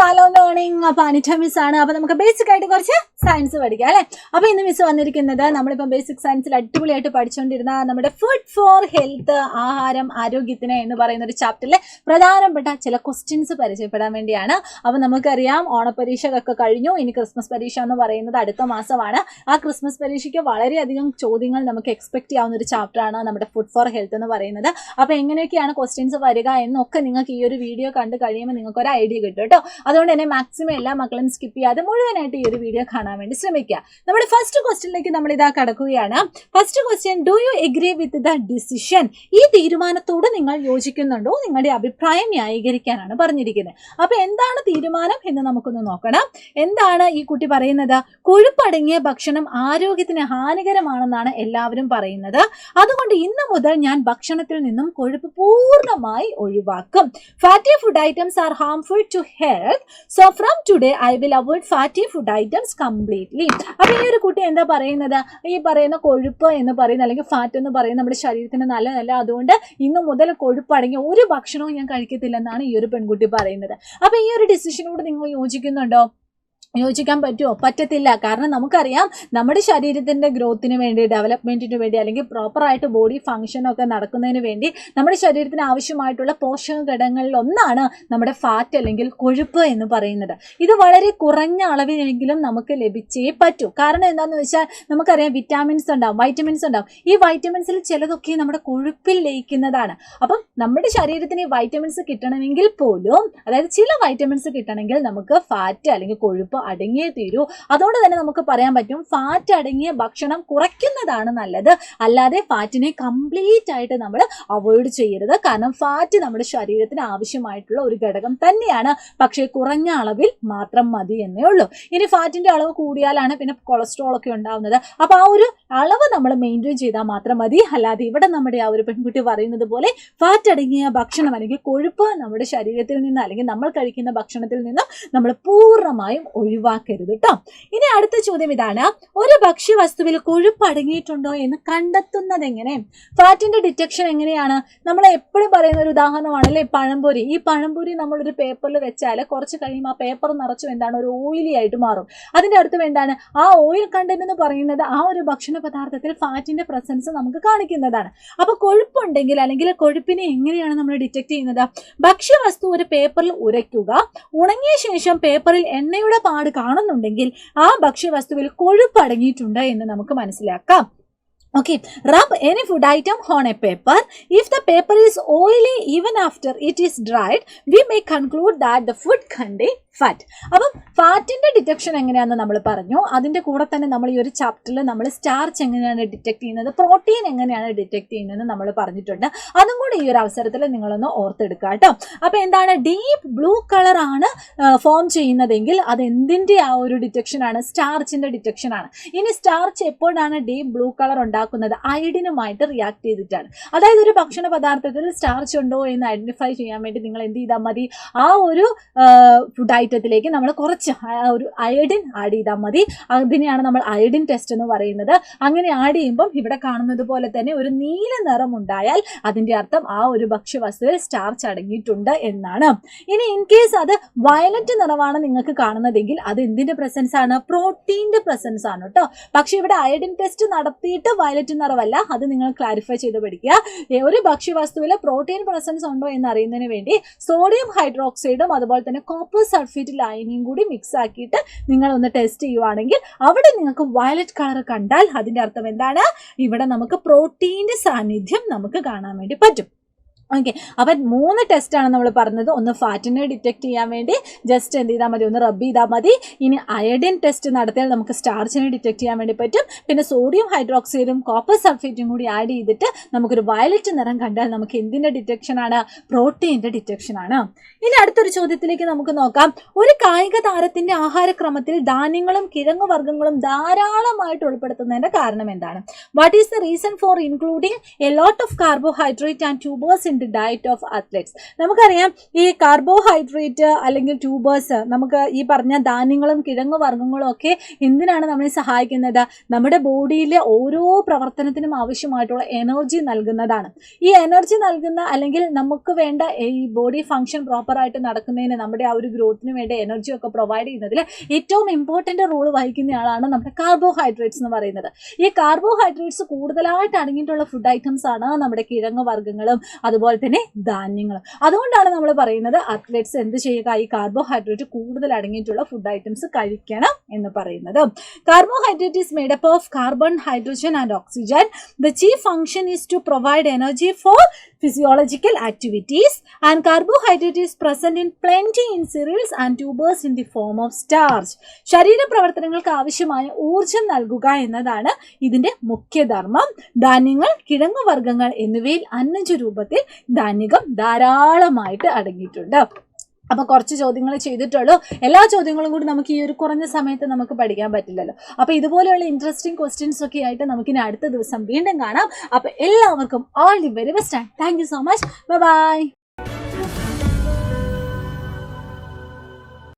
Hello morning. അപ്പൊ Anita miss ആണ്. അപ്പൊ നമുക്ക് ബേസിക് ആയിട്ട് കുറച്ച് സയൻസ് പഠിക്കാം അല്ലെ. അപ്പൊ ഇന്ന് മിസ് വന്നിരിക്കുന്നത് നമ്മളിപ്പോ ബേസിക് സയൻസിൽ അടിപൊളിയായിട്ട് പഠിച്ചുകൊണ്ടിരുന്ന നമ്മുടെ ഫുഡ് ഫോർ ഹെൽത്ത്, ആഹാരം ആരോഗ്യത്തിന് എന്ന് പറയുന്ന ഒരു ചാപ്റ്ററിലെ പ്രധാനപ്പെട്ട ചില ക്വസ്റ്റ്യൻസ് പരിചയപ്പെടാൻ വേണ്ടിയാണ്. അപ്പൊ നമുക്കറിയാം ഓണപരീക്ഷകളൊക്കെ കഴിഞ്ഞു. ഇനി ക്രിസ്മസ് പരീക്ഷ എന്ന് പറയുന്നത് അടുത്ത മാസമാണ്. ആ ക്രിസ്മസ് പരീക്ഷയ്ക്ക് വളരെയധികം ചോദ്യങ്ങൾ നമുക്ക് എക്സ്പെക്ട് ചെയ്യാവുന്ന ഒരു ചാപ്റ്ററാണ് നമ്മുടെ ഫുഡ് ഫോർ ഹെൽത്ത് എന്ന് പറയുന്നത്. അപ്പൊ എങ്ങനെയൊക്കെയാണ് ക്വസ്റ്റ്യൻസ് വരിക എന്നൊക്കെ നിങ്ങൾക്ക് ഈ ഒരു വീഡിയോ കണ്ടു കഴിയുമ്പോൾ നിങ്ങൾക്ക് ഒരു ഐഡിയ കിട്ടും കേട്ടോ. അതുകൊണ്ട് തന്നെ മാക്സിമം എല്ലാ മക്കളും സ്കിപ്പ് ചെയ്യാതെ മുഴുവനായിട്ട് ഈ ഒരു വീഡിയോ കാണാൻ വേണ്ടി ശ്രമിക്കുക. നമ്മുടെ ഫസ്റ്റ് ക്വസ്റ്റ്യനിലേക്ക് നമ്മൾ ഇതാ കടക്കുകയാണ്. First question, do you agree with the decision? ഈ തീരുമാനത്തോട് നിങ്ങൾ യോജിക്കുന്നുണ്ടോ? നിങ്ങളുടെ അഭിപ്രായം ന്യായീകരിക്കാനാണ് പറഞ്ഞിരിക്കുന്നത്. അപ്പൊ എന്താണ് തീരുമാനം എന്ന് നമുക്കൊന്ന് നോക്കണം. എന്താണ് ഈ കുട്ടി പറയുന്നത്? കൊഴുപ്പടങ്ങിയ ഭക്ഷണം ആരോഗ്യത്തിന് ഹാനികരമാണെന്നാണ് എല്ലാവരും പറയുന്നത്. അതുകൊണ്ട് ഇന്ന് മുതൽ ഞാൻ ഭക്ഷണത്തിൽ നിന്നും കൊഴുപ്പ് പൂർണ്ണമായി ഒഴിവാക്കും. Fatty food items are harmful to health, so from today I will avoid fatty food items completely. അപ്പൊ ഈ ഒരു കുട്ടി എന്താ പറയുന്നത്? ഈ പറയുന്ന കൊഴുപ്പ് എന്ന് പറയുന്ന അല്ലെങ്കിൽ ഫാറ്റ് എന്ന് പറയുന്ന നമ്മുടെ ശരീരത്തിന് നല്ലതല്ല. അതുകൊണ്ട് ഇന്ന് മുതൽ കൊഴുപ്പടങ്ങിയ ഒരു ഭക്ഷണവും ഞാൻ കഴിക്കത്തില്ലെന്നാണ് ഈ ഒരു പെൺകുട്ടി പറയുന്നത്. അപ്പൊ ഈ ഒരു ഡിസിഷനോട് നിങ്ങൾ യോജിക്കുന്നുണ്ടോ? യോജിക്കാൻ പറ്റുമോ? പറ്റത്തില്ല. കാരണം നമുക്കറിയാം നമ്മുടെ ശരീരത്തിന്റെ ഗ്രോത്തിന് വേണ്ടി, ഡെവലപ്മെന്റിന് വേണ്ടി, അല്ലെങ്കിൽ പ്രോപ്പറായിട്ട് ബോഡി ഫംഗ്ഷനൊക്കെ നടക്കുന്നതിന് വേണ്ടി നമ്മുടെ ശരീരത്തിന് ആവശ്യമായിട്ടുള്ള പോഷക ഘടകങ്ങളിൽ ഒന്നാണ് നമ്മുടെ ഫാറ്റ് അല്ലെങ്കിൽ കൊഴുപ്പ് എന്ന് പറയുന്നത്. ഇത് വളരെ കുറഞ്ഞ അളവിലെങ്കിലും നമുക്ക് ലഭിച്ചേ പറ്റൂ. കാരണം എന്താണെന്ന് വെച്ചാൽ നമുക്കറിയാം വിറ്റാമിൻസ് ഉണ്ടാവും, വൈറ്റമിൻസ് ഉണ്ടാവും. ഈ വൈറ്റമിൻസിൽ ചിലതൊക്കെ നമ്മുടെ കൊഴുപ്പിൽ ലയിക്കുന്നതാണ്. അപ്പം നമ്മുടെ ശരീരത്തിന് ഈ വൈറ്റമിൻസ് കിട്ടണമെങ്കിൽ പോലും, അതായത് ചില വൈറ്റമിൻസ് കിട്ടണമെങ്കിൽ നമുക്ക് ഫാറ്റ് അല്ലെങ്കിൽ കൊഴുപ്പ് അടങ്ങിയേ തീരൂ. അതുകൊണ്ട് തന്നെ നമുക്ക് പറയാൻ പറ്റും ഫാറ്റ് അടങ്ങിയ ഭക്ഷണം കുറയ്ക്കുന്നതാണ് നല്ലത്. അല്ലാതെ ഫാറ്റിനെ കംപ്ലീറ്റ് ആയിട്ട് നമ്മൾ അവോയ്ഡ് ചെയ്യരുത്. കാരണം ഫാറ്റ് നമ്മുടെ ശരീരത്തിന് ആവശ്യമായിട്ടുള്ള ഒരു ഘടകം തന്നെയാണ്. പക്ഷേ കുറഞ്ഞ അളവിൽ മാത്രം മതി എന്നേ ഉള്ളൂ. ഇനി ഫാറ്റിന്റെ അളവ് കൂടിയാലാണ് പിന്നെ കൊളസ്ട്രോൾ ഒക്കെ ഉണ്ടാവുന്നത്. അപ്പൊ ആ ഒരു അളവ് നമ്മൾ മെയിൻറ്റെയിൻ ചെയ്താൽ മാത്രം മതി. അല്ലാതെ ഇവിടെ നമ്മുടെ ആ ഒരു പെൺകുട്ടി പറയുന്നത് പോലെ ഫാറ്റ് അടങ്ങിയ ഭക്ഷണം അല്ലെങ്കിൽ കൊഴുപ്പ് നമ്മുടെ ശരീരത്തിൽ നിന്ന് അല്ലെങ്കിൽ നമ്മൾ കഴിക്കുന്ന ഭക്ഷണത്തിൽ നിന്നും നമ്മൾ പൂർണ്ണമായും ഒഴിവാക്കരുത് കേട്ടോ. ഇനി അടുത്ത ചോദ്യം ഇതാണ്, ഒരു ഭക്ഷ്യവസ്തുവിൽ കൊഴുപ്പ് അടങ്ങിയിട്ടുണ്ടോ എന്ന് കണ്ടെത്തുന്നത് എങ്ങനെ? ഫാറ്റിന്റെ ഡിറ്റക്ഷൻ എങ്ങനെയാണ്? നമ്മൾ എപ്പോഴും പറയുന്ന ഒരു ഉദാഹരണമാണ് അല്ലെ പഴംപൊരി. ഈ പഴംപൊരി നമ്മളൊരു പേപ്പറിൽ വെച്ചാൽ കുറച്ച് കഴിയുമ്പോൾ ആ പേപ്പർ നിറച്ചും എന്താണ് ഒരു ഓയിലി ആയിട്ട് മാറും. അതിന്റെ അർത്ഥം എന്താണ്? ആ ഓയിൽ കണ്ടന്റ് എന്ന് പറയുന്നത് ആ ഒരു ഭക്ഷണ പദാർത്ഥത്തിൽ ഫാറ്റിന്റെ പ്രസൻസ് നമുക്ക് കാണിക്കുന്നതാണ്. അപ്പൊ കൊഴുപ്പുണ്ടെങ്കിൽ അല്ലെങ്കിൽ കൊഴുപ്പിനെ എങ്ങനെയാണ് നമ്മൾ ഡിറ്റക്ട് ചെയ്യുന്നത്? ഭക്ഷ്യവസ്തു ഒരു പേപ്പറിൽ ഉരയ്ക്കുക. ഉണങ്ങിയ ശേഷം പേപ്പറിൽ എണ്ണയുടെ പാട് കാണുന്നുണ്ടെങ്കിൽ ആ ഭക്ഷ്യവസ്തുവിൽ കൊഴുപ്പ് അടങ്ങിയിട്ടുണ്ട് എന്ന് നമുക്ക് മനസ്സിലാക്കാം. Okay, rub any food item on a paper. If the paper is oily even after it is dried, we may conclude that the food contains fat. അപ്പം ഫാറ്റിന്റെ ഡിറ്റക്ഷൻ എങ്ങനെയാണെന്ന് നമ്മൾ പറഞ്ഞു. അതിന്റെ കൂടെ തന്നെ നമ്മൾ ഈ ഒരു ചാപ്റ്ററിൽ നമ്മൾ സ്റ്റാർച്ച് എങ്ങനെയാണ് ഡിറ്റക്ട് ചെയ്യുന്നത്, പ്രോട്ടീൻ എങ്ങനെയാണ് ഡിറ്റക്ട് ചെയ്യുന്നത് നമ്മൾ പറഞ്ഞിട്ടുണ്ട്. അതും കൂടി ഈ ഒരു അവസരത്തിൽ നിങ്ങളൊന്ന് ഓർത്തെടുക്കുക കേട്ടോ. അപ്പൊ എന്താണ്? ഡീപ്പ് ബ്ലൂ കളർ ആണ് ഫോം ചെയ്യുന്നതെങ്കിൽ അത് എന്തിന്റെ ആ ഒരു ഡിറ്റക്ഷൻ ആണ്? സ്റ്റാർച്ചിന്റെ ഡിറ്റക്ഷൻ ആണ്. ഇനി സ്റ്റാർച്ച് എപ്പോഴാണ് ഡീപ്പ് ബ്ലൂ കളർ ഉണ്ടാക്കുന്നത്? അയഡിനുമായിട്ട് റിയാക്ട് ചെയ്തിട്ടാണ്. അതായത് ഒരു ഭക്ഷണ പദാർത്ഥത്തിൽ സ്റ്റാർച്ച് ഉണ്ടോ എന്ന് ഐഡന്റിഫൈ ചെയ്യാൻ വേണ്ടി നിങ്ങൾ എന്ത് ചെയ്താൽ മതി? ആ ഒരു ഫുഡ് ഐറ്റത്തിലേക്ക് നമ്മൾ കുറച്ച് ഒരു അയഡിൻ ആഡ് ചെയ്താൽ മതി. അതിനെയാണ് നമ്മൾ അയഡിൻ ടെസ്റ്റ് എന്ന് പറയുന്നത്. അങ്ങനെ ആഡ് ചെയ്യുമ്പം ഇവിടെ കാണുന്നത് പോലെ തന്നെ ഒരു നീല നിറം ഉണ്ടായാൽ അതിന്റെ അർത്ഥം ആ ഒരു ഭക്ഷ്യവസ്തുവിൽ സ്റ്റാർച്ച് അടങ്ങിയിട്ടുണ്ട് എന്നാണ്. ഇനി ഇൻ കേസ് അത് വയലറ്റ് നിറമാണ് നിങ്ങൾക്ക് കാണുന്നതെങ്കിൽ അത് എന്തിന്റെ പ്രസൻസ് ആണ്? പ്രോട്ടീന്റെ പ്രസൻസ് ആണ് കേട്ടോ. പക്ഷെ ഇവിടെ അയഡിൻ ടെസ്റ്റ് നടത്തിയിട്ട് വയലറ്റ് നിറമല്ല. അത് നിങ്ങൾ ക്ലാരിഫൈ ചെയ്ത് പഠിക്കുക. ഒരു ഭക്ഷ്യവസ്തുവിൽ പ്രോട്ടീൻ പ്രസൻസ് ഉണ്ടോ എന്ന് അറിയുന്നതിന് വേണ്ടി സോഡിയം ഹൈഡ്രോക്സൈഡും അതുപോലെ തന്നെ കോപ്പർ സൾഫേറ്റ് ലൈനിയും കൂടി മിക്സ് ആക്കിയിട്ട് നിങ്ങൾ ഒന്ന് ടെസ്റ്റ് ചെയ്യുവാണെങ്കിൽ അവിടെ നിങ്ങൾക്ക് വയലറ്റ് കളർ കണ്ടാൽ അതിന്റെ അർത്ഥം എന്താണ്? ഇവിടെ നമുക്ക് പ്രോട്ടീന്റെ സാന്നിധ്യം നമുക്ക് കാണാൻ വേണ്ടി പറ്റും. ഓക്കെ, അപ്പം 3 ടെസ്റ്റാണ് നമ്മൾ പറഞ്ഞത്. ഒന്ന് ഫാറ്റിനെ ഡിറ്റക്ട് ചെയ്യാൻ വേണ്ടി ജസ്റ്റ് എന്ത് ചെയ്താൽ മതി? ഒന്ന് റബ്ബ് ചെയ്താൽ മതി. ഇനി അയഡിൻ ടെസ്റ്റ് നടത്തിയാൽ നമുക്ക് സ്റ്റാർച്ചിനെ ഡിറ്റക്ട് ചെയ്യാൻ വേണ്ടി പറ്റും. പിന്നെ സോഡിയം ഹൈഡ്രോക്സൈഡും കോപ്പർ സൾഫേറ്റും കൂടി ആഡ് ചെയ്തിട്ട് നമുക്കൊരു വയലറ്റ് നിറം കണ്ടാൽ നമുക്ക് എന്തിൻ്റെ ഡിറ്റക്ഷൻ ആണ്? പ്രോട്ടീൻ്റെ ഡിറ്റക്ഷൻ ആണ്. ഇനി അടുത്തൊരു ചോദ്യത്തിലേക്ക് നമുക്ക് നോക്കാം. ഒരു കായിക താരത്തിന്റെ ആഹാരക്രമത്തിൽ ധാന്യങ്ങളും കിഴങ്ങുവർഗ്ഗങ്ങളും ധാരാളമായിട്ട് ഉൾപ്പെടുത്തുന്നതിന്റെ കാരണം എന്താണ്? What is the reason for including a lot of carbohydrate and tubers in the diet of athletes. നമുക്കറിയാം ഈ കാർബോഹൈഡ്രേറ്റ് അല്ലെങ്കിൽ ട്യൂബേഴ്സ്, നമുക്ക് ഈ പറഞ്ഞ ധാന്യങ്ങളും കിഴങ്ങ് വർഗ്ഗങ്ങളും ഒക്കെ എന്തിനാണ് നമ്മളെ സഹായിക്കുന്നത്? നമ്മുടെ ബോഡിയിലെ ഓരോ പ്രവർത്തനത്തിനും ആവശ്യമായിട്ടുള്ള എനർജി നൽകുന്നതാണ്. ഈ എനർജി നൽകുന്ന അല്ലെങ്കിൽ നമുക്ക് വേണ്ട ഈ ബോഡി ഫംഗ്ഷൻ പ്രോപ്പറായിട്ട് നടക്കുന്നതിന്, നമ്മുടെ ആ ഒരു ഗ്രോത്തിന് വേണ്ട എനർജി ഒക്കെ പ്രൊവൈഡ് ചെയ്യുന്നതിൽ ഏറ്റവും ഇമ്പോർട്ടൻ്റ് റോൾ വഹിക്കുന്നയാളാണ് നമ്മുടെ കാർബോഹൈഡ്രേറ്റ്സ് എന്ന് പറയുന്നത്. ഈ കാർബോഹൈഡ്രേറ്റ്സ് കൂടുതലായിട്ട് അടങ്ങിയിട്ടുള്ള ഫുഡ് ഐറ്റംസ് ആണ് നമ്മുടെ കിഴങ്ങ് വർഗ്ഗങ്ങളും അതുപോലെ തന്നെ ധാന്യങ്ങളും. അതുകൊണ്ടാണ് നമ്മൾ പറയുന്നത് അത്ലറ്റ്സ് എന്ത് ചെയ്യുക, ഈ കാർബോഹൈഡ്രേറ്റ് കൂടുതൽ അടങ്ങിയിട്ടുള്ള ഫുഡ് ഐറ്റംസ് കഴിക്കണം എന്ന് പറയുന്നത്. Carbohydrate is made up of carbon, hydrogen and oxygen. The chief function is to provide energy for physiological activities, and carbohydrate is present in plenty in cereals and tubers in the form of starch. ശരീര പ്രവർത്തനങ്ങൾക്ക് ആവശ്യമായ ഊർജം നൽകുക എന്നതാണ് ഇതിന്റെ മുഖ്യധർമ്മം. ധാന്യങ്ങൾ, കിഴങ്ങ് വർഗ്ഗങ്ങൾ എന്നിവയിൽ അന്നജ രൂപത്തിൽ ധാന്യകം ധാരാളമായിട്ട് അടങ്ങിയിട്ടുണ്ട്. അപ്പൊ കുറച്ച് ചോദ്യങ്ങൾ ചെയ്തിട്ടുള്ളൂ. എല്ലാ ചോദ്യങ്ങളും കൂടി നമുക്ക് ഈ ഒരു കുറഞ്ഞ സമയത്ത് നമുക്ക് പഠിക്കാൻ പറ്റില്ലല്ലോ. അപ്പൊ ഇതുപോലെയുള്ള ഇൻട്രസ്റ്റിംഗ് ക്വസ്റ്റ്യൻസ് ഒക്കെ ആയിട്ട് നമുക്കിനി അടുത്ത ദിവസം വീണ്ടും കാണാം. അപ്പൊ എല്ലാവർക്കും all the very best. Thank you so much. Bye bye.